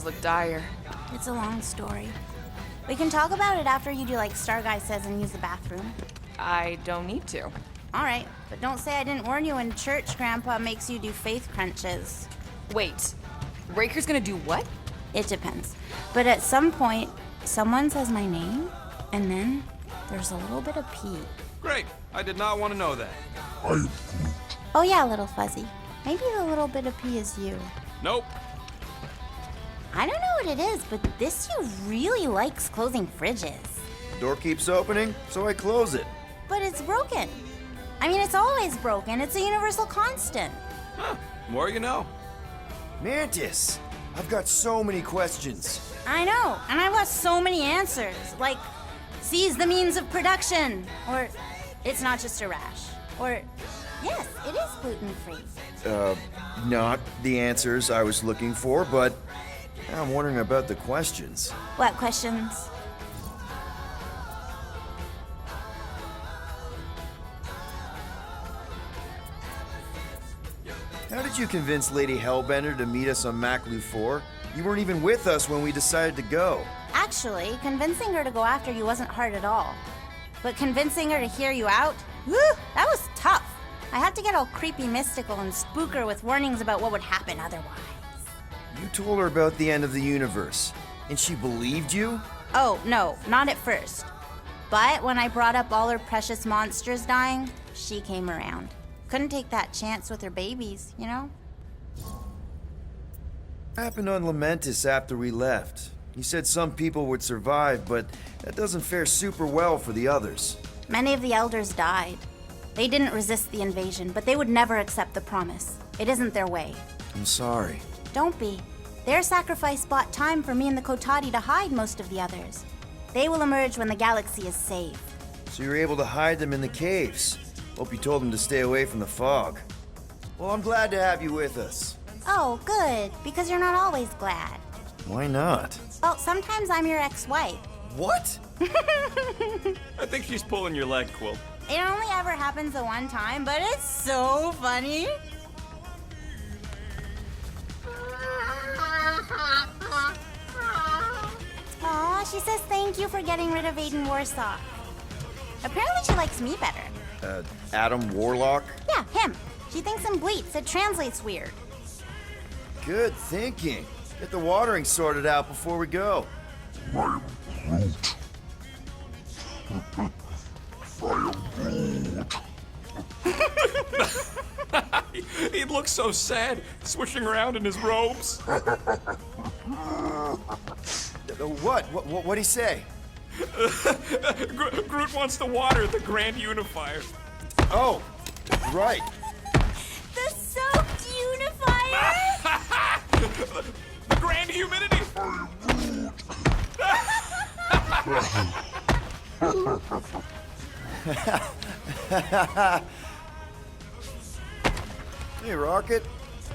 look dire. It's a long story. We can talk about it after you do like Star Guy says and use the bathroom. I don't need to. Alright, but don't say I didn't warn you in church Grandpa makes you do faith crunches. Wait, Raker's gonna do what? It depends. But at some point, someone says my name, and then there's a little bit of pee. Great. I did not want to know that. Oh yeah, little fuzzy. Maybe the little bit of pee is you. Nope. I don't know what it is, but this you really likes closing fridges. The door keeps opening, so I close it. But it's broken. I mean, it's always broken. It's a universal constant. Huh. More you know. Mantis, I've got so many questions. I know, and I want so many answers. Like, seize the means of production. Or, it's not just a rash. Or, yes, it is gluten-free. Not the answers I was looking for, but now I'm wondering about the questions. What questions? How did you convince Lady Hellbender to meet us on Maclu 4? You weren't even with us when we decided to go. Actually, convincing her to go after you wasn't hard at all. But convincing her to hear you out? Woo, that was tough. I had to get all creepy mystical and spook her with warnings about what would happen otherwise. You told her about the end of the universe, and she believed you? Oh, no, not at first. But when I brought up all her precious monsters dying, she came around. Couldn't take that chance with her babies, you know? What happened on Lamentis after we left? You said some people would survive, but that doesn't fare super well for the others. Many of the elders died. They didn't resist the invasion, but they would never accept the promise. It isn't their way. I'm sorry. Don't be. Their sacrifice bought time for me and the Kotati to hide most of the others. They will emerge when the galaxy is saved. So you were able to hide them in the caves. Hope you told them to stay away from the fog. Well, I'm glad to have you with us. Oh, good, because you're not always glad. Why not? Well, sometimes I'm your ex-wife. What? I think she's pulling your leg, Quill. It only ever happens the one time, but it's so funny. Aw, she says thank you for getting rid of Aiden Warsaw. Apparently she likes me better. Adam Warlock? Yeah, him. She thinks him bleats. It translates weird. Good thinking. Get the watering sorted out before we go. He looks so sad, swishing around in his robes. What'd he say? Groot wants to water the Grand Unifier. Oh, right. The soaked unifier! The Grand Humidity! Hey, Rocket.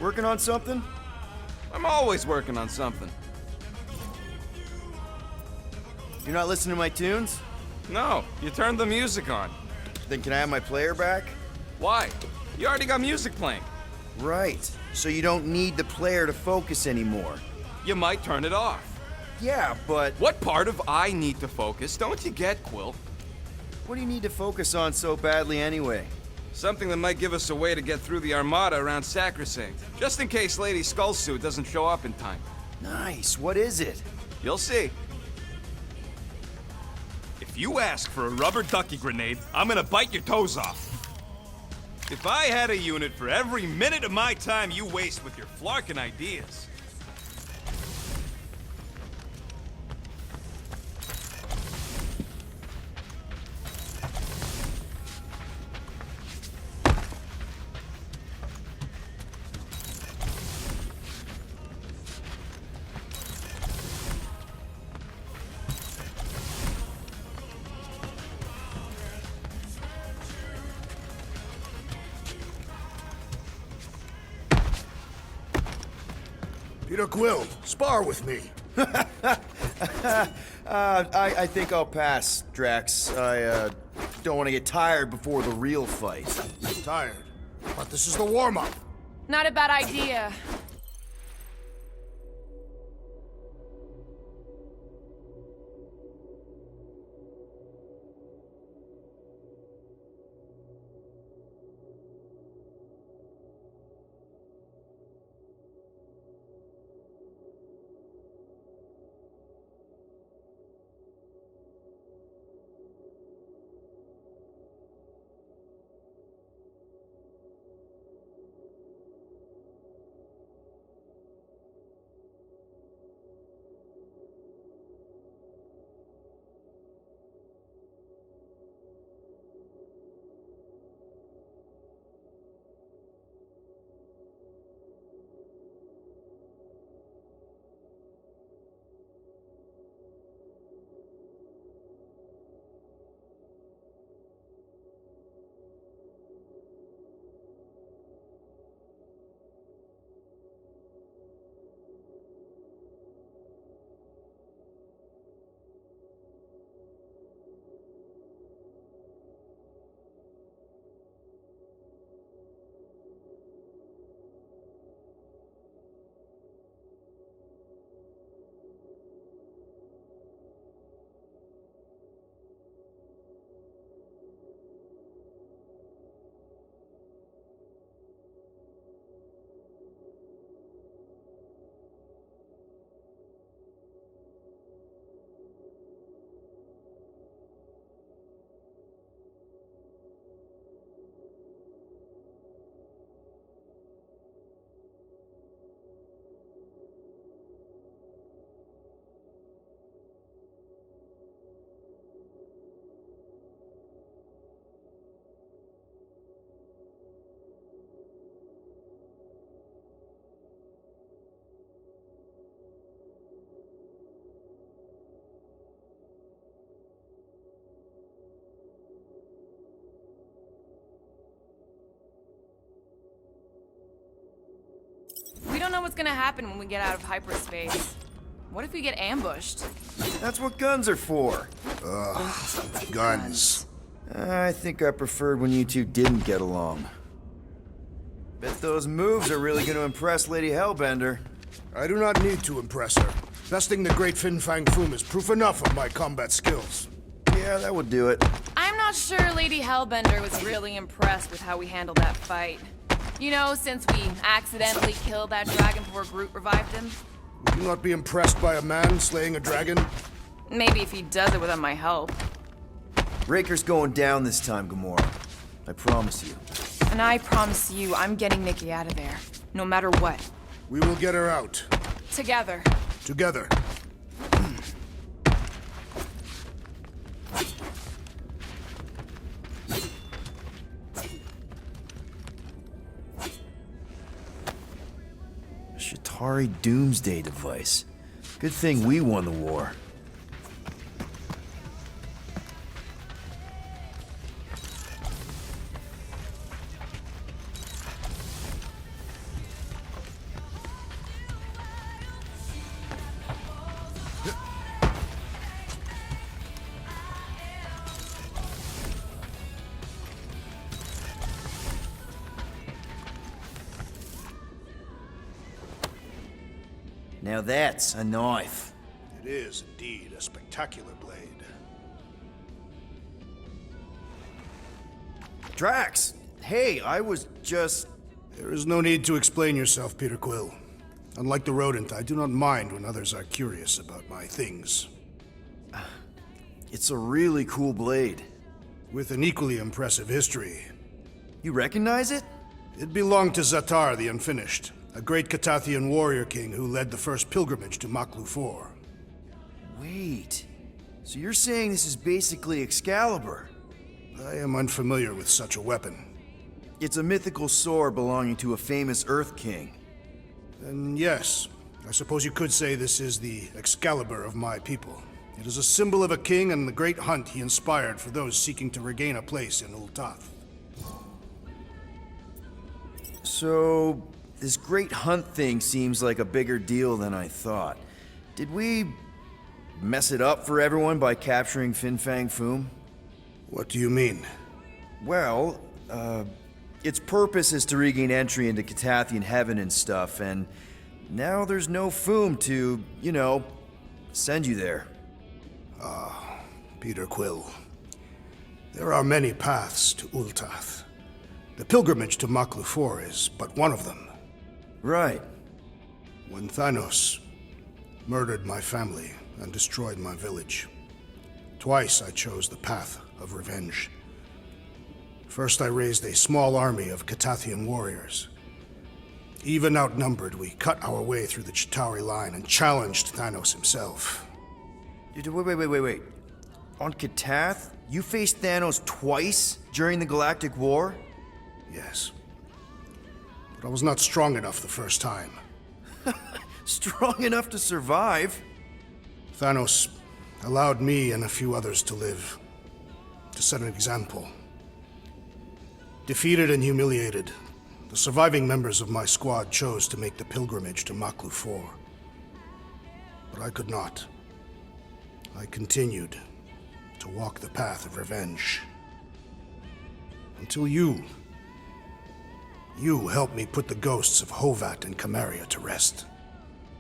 Working on something? I'm always working on something. You're not listening to my tunes? No, you turned the music on. Then can I have my player back? Why? You already got music playing. Right. So you don't need the player to focus anymore. You might turn it off. Yeah, but What part of I need to focus don't you get, Quill? what do you need to focus on so badly anyway? Something that might give us a way to get through the Armada around Sacrosanct, just in case Lady Skullsuit doesn't show up in time. Nice. What is it? You'll see. If you ask for a rubber ducky grenade, I'm gonna bite your toes off. If I had a unit for every minute of my time you waste with your flarkin' ideas. Peter Quill, spar with me. I think I'll pass, Drax. I don't want to get tired before the real fight. Tired. But this is the warm-up. Not a bad idea. know what's gonna happen when we get out of hyperspace. What if we get ambushed? That's what guns are for. Guns. I think I preferred when you two didn't get along. Bet those moves are really going to impress Lady Hellbender. I do not need to impress her. Besting the great Fin Fang Foom is proof enough of my combat skills. Yeah, that would do it. I'm not sure Lady Hellbender was really impressed with how we handled that fight. You know, since we accidentally killed that dragon before Groot revived him. Would you not be impressed by a man slaying a dragon? Maybe if he does it without my help. Raker's going down this time, Gamora. I promise you. And I promise you, I'm getting Nikki out of there. No matter what. We will get her out. Together. Together. Shatari Doomsday device. Good thing we won the war. Now that's a knife. It is indeed a spectacular blade. Drax! Hey, I was just... There is no need to explain yourself, Peter Quill. Unlike the rodent, I do not mind when others are curious about my things. It's a really cool blade. With an equally impressive history. You recognize it? It belonged to Zatar the Unfinished, a great Catathian warrior king who led the first pilgrimage to Maklu 4. Wait. So you're saying this is basically Excalibur? I am unfamiliar with such a weapon. It's a mythical sword belonging to a famous Earth King. And yes, I suppose you could say this is the Excalibur of my people. It is a symbol of a king and the great hunt he inspired for those seeking to regain a place in Ultath. So, this great hunt thing seems like a bigger deal than I thought. Did we mess it up for everyone by capturing Fin Fang Foom? What do you mean? Well, its purpose is to regain entry into Catathian heaven and stuff, and now there's no Foom to, you know, send you there. Peter Quill. There are many paths to Ultath. The pilgrimage to Maklu 4 is but one of them. Right. When Thanos murdered my family and destroyed my village, twice I chose the path of revenge. First, I raised a small army of Catathian warriors. Even outnumbered, we cut our way through the Chitauri line and challenged Thanos himself. Wait. On Katath, you faced Thanos twice during the Galactic War? Yes. But I was not strong enough the first time. Strong enough to survive? Thanos allowed me and a few others to live, to set an example. Defeated and humiliated, the surviving members of my squad chose to make the pilgrimage to Maklu 4. But I could not. I continued to walk the path of revenge. Until you helped me put the ghosts of Hovat and Kamaria to rest.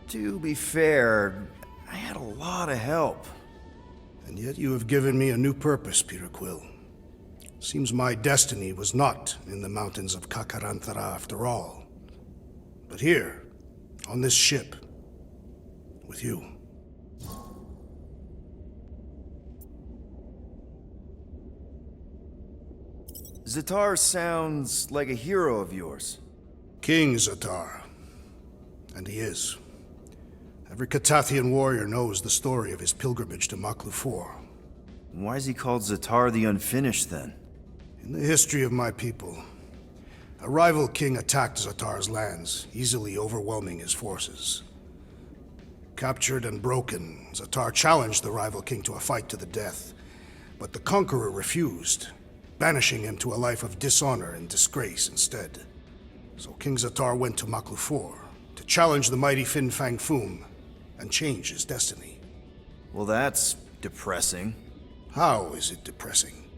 To be fair, I had a lot of help. And yet you have given me a new purpose, Peter Quill. Seems my destiny was not in the mountains of Kakaranthara after all, but here, on this ship, with you. Zatar sounds like a hero of yours. King Zatar. And he is. Every Catathian warrior knows the story of his pilgrimage to Maklu 4. Why is he called Zatar the Unfinished, then? In the history of my people, a rival king attacked Zatar's lands, easily overwhelming his forces. Captured and broken, Zatar challenged the rival king to a fight to the death, but the conqueror refused, banishing him to a life of dishonor and disgrace instead. So King Zatar went to Maklu 4 to challenge the mighty Fin Fang Foom and change his destiny. Well, that's depressing. How is it depressing?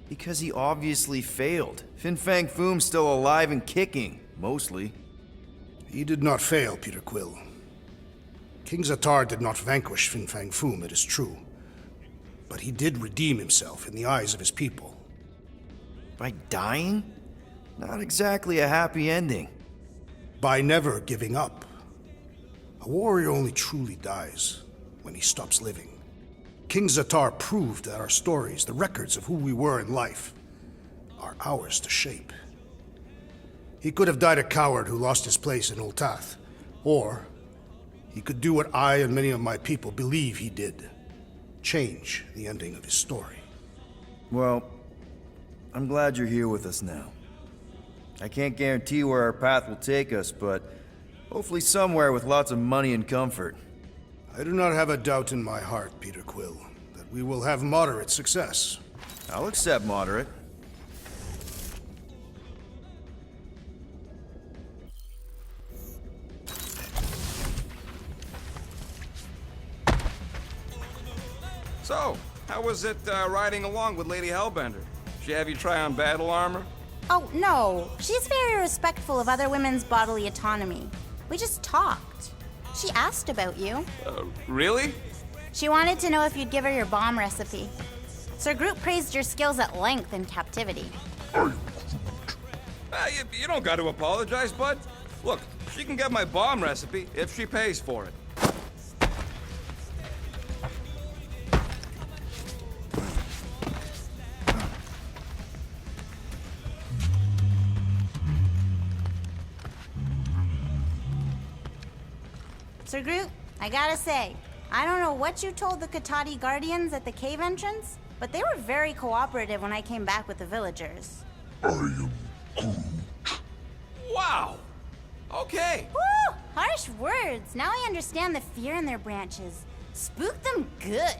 Because he obviously failed. Fin Fang Foom's still alive and kicking, mostly. He did not fail, Peter Quill. King Zatar did not vanquish Fin Fang Foom, it is true. But he did redeem himself in the eyes of his people. By dying? Not exactly a happy ending. By never giving up. A warrior only truly dies when he stops living. King Zatar proved that our stories, the records of who we were in life, are ours to shape. He could have died a coward who lost his place in Ultath, or he could do what I and many of my people believe he did. Change the ending of his story. Well, I'm glad you're here with us now. I can't guarantee where our path will take us, but hopefully somewhere with lots of money and comfort. I do not have a doubt in my heart, Peter Quill, that we will have moderate success. I'll accept moderate. So, how was it riding along with Lady Hellbender? She have you try on battle armor? Oh, no. She's very respectful of other women's bodily autonomy. We just talked. She asked about you. Really? She wanted to know if you'd give her your bomb recipe. Sir Groot praised your skills at length in captivity. You don't got to apologize, bud. Look, she can get my bomb recipe if she pays for it. Sir Groot, I gotta say, I don't know what you told the Katati Guardians at the cave entrance, but they were very cooperative when I came back with the villagers. Wow! Okay. Woo! Harsh words. Now I understand the fear in their branches. Spooked them good.